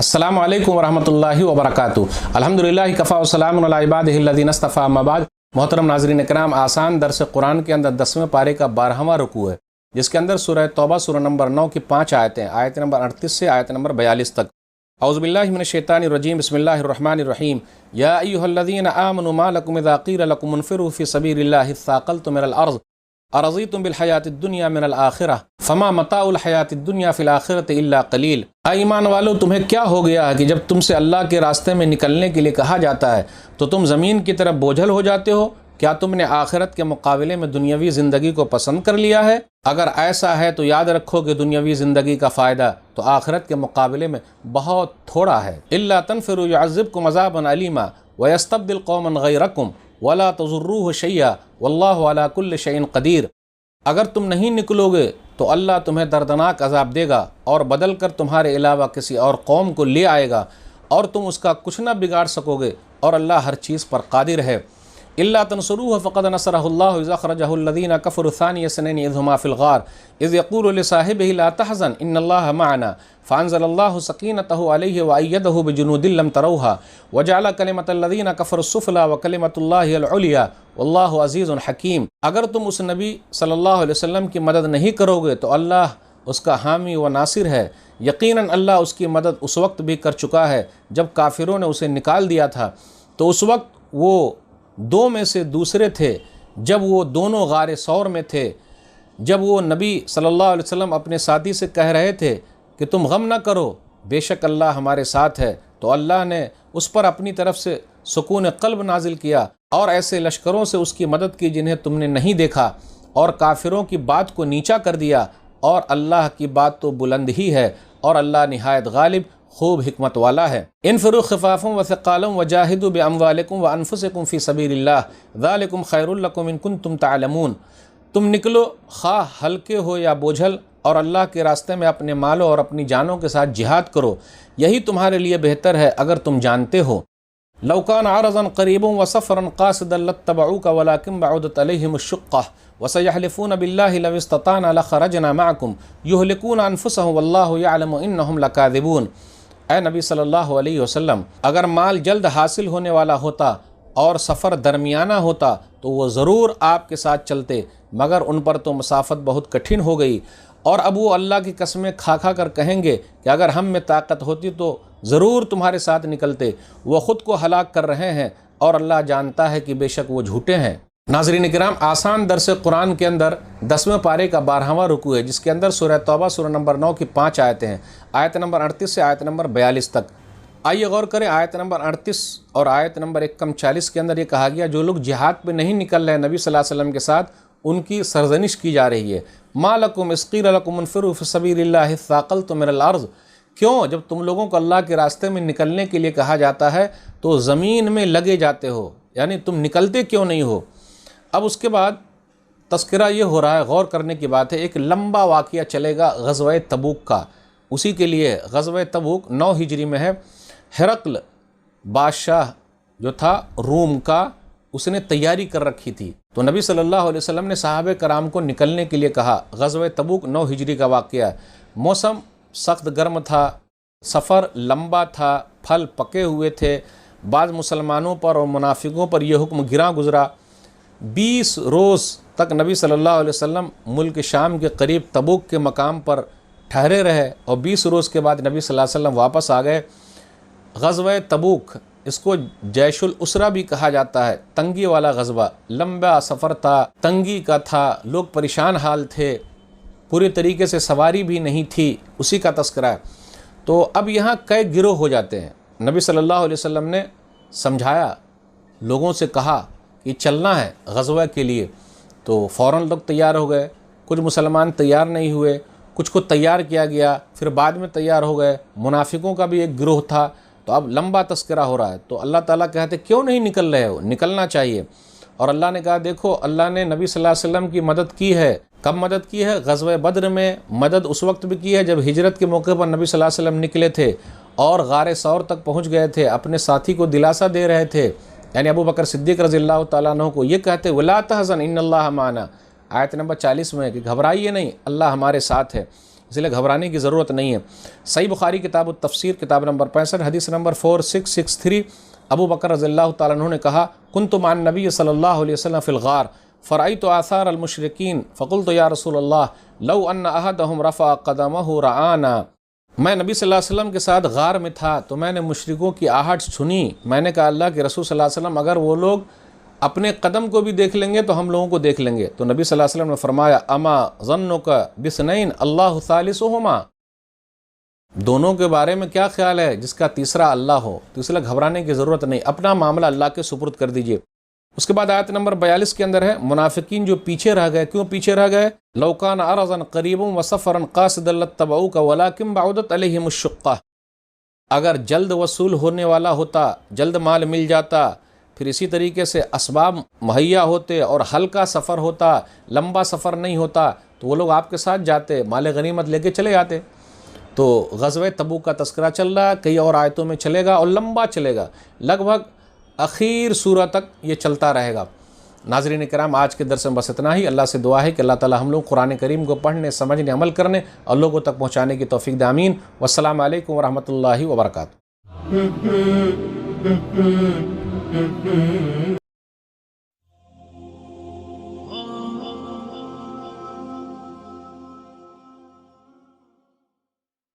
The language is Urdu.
السلام علیکم ورحمۃ اللہ وبرکاتہ۔ الحمدللہ کفا وسلام علی عبادہ الذین اصطفیٰ، اما بعد۔ محترم ناظرین کرام، آسان درس قرآن کے اندر 10ویں پارے کا 12واں رکوع ہے، جس کے اندر سورہ توبہ سورہ نمبر 9 کی 5 آیتیں، آیت نمبر 38 سے آیت نمبر 42 تک۔ اعوذ باللہ من الشیطان الرجیم، بسم اللہ الرحمن الرحیم۔ یا ایھا الذین آمنوا ما لکم اذا قیل لکم انفروا فی سبیل اللہ اثاقلتم الی الارض ارضیتم بالحیاۃ الدنیا من الآخرہ فما متاع الحیاۃ الدنیا فی الآخرۃ الا قلیل۔ اے ایمان والو، تمہیں کیا ہو گیا ہے کہ جب تم سے اللہ کے راستے میں نکلنے کے لیے کہا جاتا ہے تو تم زمین کی طرف بوجھل ہو جاتے ہو؟ کیا تم نے آخرت کے مقابلے میں دنیاوی زندگی کو پسند کر لیا ہے؟ اگر ایسا ہے تو یاد رکھو کہ دنیاوی زندگی کا فائدہ تو آخرت کے مقابلے میں بہت تھوڑا ہے۔ الا تنفروا يعذبكم عذابا الیما ويستبدل قوما غیرکم ولا تضروه شیئا واللہ علی کل شیء قدیر۔ اگر تم نہیں نکلو گے تو اللہ تمہیں دردناک عذاب دے گا اور بدل کر تمہارے علاوہ کسی اور قوم کو لے آئے گا اور تم اس کا کچھ نہ بگاڑ سکو گے، اور اللہ ہر چیز پر قادر ہے۔ الا تنصروه فقد نصره الله اذ اخرجه الذين كفروا ثاني اثنين اذ هما في الغار اذ يقول لصاحبه لا تحزن ان الله معنا فانزل الله سكينته عليه وايده بجنود لم تروها وجعل كلمة الذين كفروا السفلى وكلمة الله العليا والله عزيز حكيم۔ اگر تم اس نبی صلی اللہ علیہ وسلم کی مدد نہیں کرو گے تو اللہ اس کا حامی و ناصر ہے، یقیناً اللہ اس کی مدد اس وقت بھی کر چکا ہے جب کافروں نے اسے نکال دیا تھا، تو اس وقت وہ دو میں سے دوسرے تھے، جب وہ دونوں غار ثور میں تھے، جب وہ نبی صلی اللہ علیہ وسلم اپنے ساتھی سے کہہ رہے تھے کہ تم غم نہ کرو، بے شک اللہ ہمارے ساتھ ہے، تو اللہ نے اس پر اپنی طرف سے سکون قلب نازل کیا اور ایسے لشکروں سے اس کی مدد کی جنہیں تم نے نہیں دیکھا، اور کافروں کی بات کو نیچا کر دیا، اور اللہ کی بات تو بلند ہی ہے، اور اللہ نہایت غالب خوب حکمت والا ہے۔ انفروا خفافا وثقالا وجاہدوا باموالکم وانفسکم فی سبیل اللہ ذالکم خیر لکم ان کنتم تعلمون۔ تم نکلو خواہ ہلکے ہو یا بوجھل، اور اللہ کے راستے میں اپنے مالوں اور اپنی جانوں کے ساتھ جہاد کرو، یہی تمہارے لیے بہتر ہے اگر تم جانتے ہو۔ لو کان عرضا قریبا وسفرا قاصدا لاتبعوک ولکن بعدت علیہم الشقہ وسیحلفون باللہ لو استطعنا لخرجنا معکم یہلکون انفسهم واللہ یعلم انہم لکاذبون۔ اے نبی صلی اللہ علیہ وسلم، اگر مال جلد حاصل ہونے والا ہوتا اور سفر درمیانہ ہوتا تو وہ ضرور آپ کے ساتھ چلتے، مگر ان پر تو مسافت بہت کٹھن ہو گئی، اور اب وہ اللہ کی قسمیں کھا کھا کر کہیں گے کہ اگر ہم میں طاقت ہوتی تو ضرور تمہارے ساتھ نکلتے۔ وہ خود کو ہلاک کر رہے ہیں اور اللہ جانتا ہے کہ بے شک وہ جھوٹے ہیں۔ ناظرین کرام، آسان درس قرآن کے اندر 10ویں پارے کا 12واں رکوع ہے، جس کے اندر سورہ توبہ سورہ نمبر 9 کی 5 آیتیں ہیں، آیت نمبر 38 سے آیت نمبر 42 تک۔ آئیے غور کریں، آیت نمبر 38 اور آیت نمبر 140 کے اندر یہ کہا گیا جو لوگ جہاد پہ نہیں نکل رہے نبی صلی اللہ علیہ وسلم کے ساتھ، ان کی سرزنش کی جا رہی ہے۔ ما لکم اذ قیل لکم انفروا فی سبیل اللہ اثاقلتم الی الارض۔ کیوں جب تم لوگوں کو اللہ کے راستے میں نکلنے کے لیے کہا جاتا ہے تو زمین میں لگے جاتے ہو، یعنی تم نکلتے کیوں نہیں ہو؟ اب اس کے بعد تذکرہ یہ ہو رہا ہے، غور کرنے کی بات ہے، ایک لمبا واقعہ چلے گا غزوہ تبوک کا۔ اسی کے لیے غزوہ تبوک 9 ہجری میں ہے۔ ہرقل بادشاہ جو تھا روم کا، اس نے تیاری کر رکھی تھی، تو نبی صلی اللہ علیہ وسلم نے صحابہ کرام کو نکلنے کے لیے کہا۔ غزوہ تبوک 9 ہجری کا واقعہ ہے۔ موسم سخت گرم تھا، سفر لمبا تھا، پھل پکے ہوئے تھے، بعض مسلمانوں پر اور منافقوں پر یہ حکم گراں گزرا۔ 20 روز تک نبی صلی اللہ علیہ وسلم ملک شام کے قریب تبوک کے مقام پر ٹھہرے رہے، اور 20 روز کے بعد نبی صلی اللہ علیہ وسلم واپس آ گئے۔ غزوہ تبوک، اس کو جیش الاسرہ بھی کہا جاتا ہے، تنگی والا غزوہ، لمبا سفر تھا، تنگی کا تھا، لوگ پریشان حال تھے، پوری طریقے سے سواری بھی نہیں تھی، اسی کا تذکرہ ہے۔ تو اب یہاں کئی گروہ ہو جاتے ہیں۔ نبی صلی اللہ علیہ وسلم نے سمجھایا، لوگوں سے کہا کہ چلنا ہے غزوہ کے لیے، تو فوراً لوگ تیار ہو گئے۔ کچھ مسلمان تیار نہیں ہوئے، کچھ کو تیار کیا گیا، پھر بعد میں تیار ہو گئے۔ منافقوں کا بھی ایک گروہ تھا۔ تو اب لمبا تذکرہ ہو رہا ہے، تو اللہ تعالیٰ کہتے کیوں نہیں نکل رہے ہو؟ نکلنا چاہیے۔ اور اللہ نے کہا دیکھو، اللہ نے نبی صلی اللہ علیہ وسلم کی مدد کی ہے۔ کب مدد کی ہے؟ غزوہ بدر میں مدد اس وقت بھی کی ہے جب ہجرت کے موقع پر نبی صلی اللہ علیہ وسلم نکلے تھے اور غار ثور تک پہنچ گئے تھے، اپنے ساتھی کو دلاسا دے رہے تھے، یعنی ابو بکر صدیق رضی اللہ تعالیٰ عنہ کو یہ کہتے ولا تحزن ان اللہ معنا، آیت نمبر 40 میں کہ گھبرائیے نہیں، اللہ ہمارے ساتھ ہے۔ اس لیے گھبرانے کی ضرورت نہیں ہے۔ صحیح بخاری کتاب التفسیر کتاب نمبر 65 حدیث نمبر 4663 ابو بکر رضی اللہ تعالیٰ عنہ نے کہا کنت مع النبی صلی اللہ علیہ وسلم فی الغار فرأیت آثار المشرکین فقلت یا رسول اللہ لو ان احدهم رفع قدمه رعانا۔ میں نبی صلی اللہ علیہ وسلم کے ساتھ غار میں تھا تو میں نے مشرکوں کی آہٹ سنی، میں نے کہا اللہ کے رسول صلی اللہ علیہ وسلم اگر وہ لوگ اپنے قدم کو بھی دیکھ لیں گے تو ہم لوگوں کو دیکھ لیں گے۔ تو نبی صلی اللہ علیہ وسلم نے فرمایا اما ظنک بثنین اللہ ثالثہما، دونوں کے بارے میں کیا خیال ہے جس کا تیسرا اللہ ہو؟ تو اس لیے گھبرانے کی ضرورت نہیں، اپنا معاملہ اللہ کے سپرد کر دیجئے۔ اس کے بعد آیت نمبر 42 کے اندر ہے منافقین جو پیچھے رہ گئے، کیوں پیچھے رہ گئے؟ لو کان عرضا قریبا وسفرا قاصدا لاتبعوک ولکن بعدت علیہم الشقہ، اگر جلد وصول ہونے والا ہوتا، جلد مال مل جاتا، پھر اسی طریقے سے اسباب مہیا ہوتے اور ہلکا سفر ہوتا، لمبا سفر نہیں ہوتا تو وہ لوگ آپ کے ساتھ جاتے، مال غنیمت لے کے چلے آتے۔ تو غزوہ تبوک کا تذکرہ چل رہا ہے، کئی اور آیتوں میں چلے گا اور لمبا چلے گا، لگ بھگ اخیر سورہ تک یہ چلتا رہے گا۔ ناظرین کرام آج کے درس میں بس اتنا ہی۔ اللہ سے دعا ہے کہ اللہ تعالی ہم لوگ قرآن کریم کو پڑھنے، سمجھنے، عمل کرنے اور لوگوں تک پہنچانے کی توفیق دے، آمین۔ والسلام علیکم ورحمۃ اللہ وبرکاتہ۔